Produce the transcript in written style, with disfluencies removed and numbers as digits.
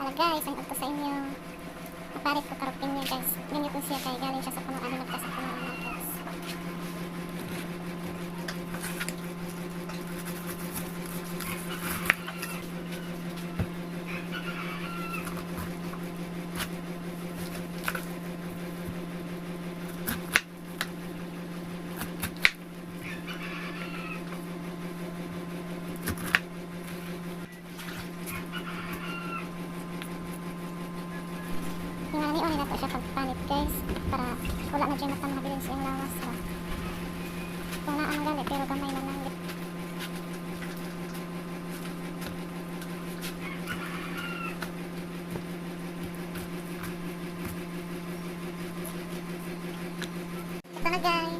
Hala guys, ang ito sa inyo. Naparit ko karupin niya guys. Ganyan ko siya kay galing siya sa punuan. Nagka sa punuan na guys. Hinganion na to siya pagpanit guys. Para wala na dyan matamhabilin siyang lawas ba. Kung naa ang gali pero gamay na lang. Ito na guys.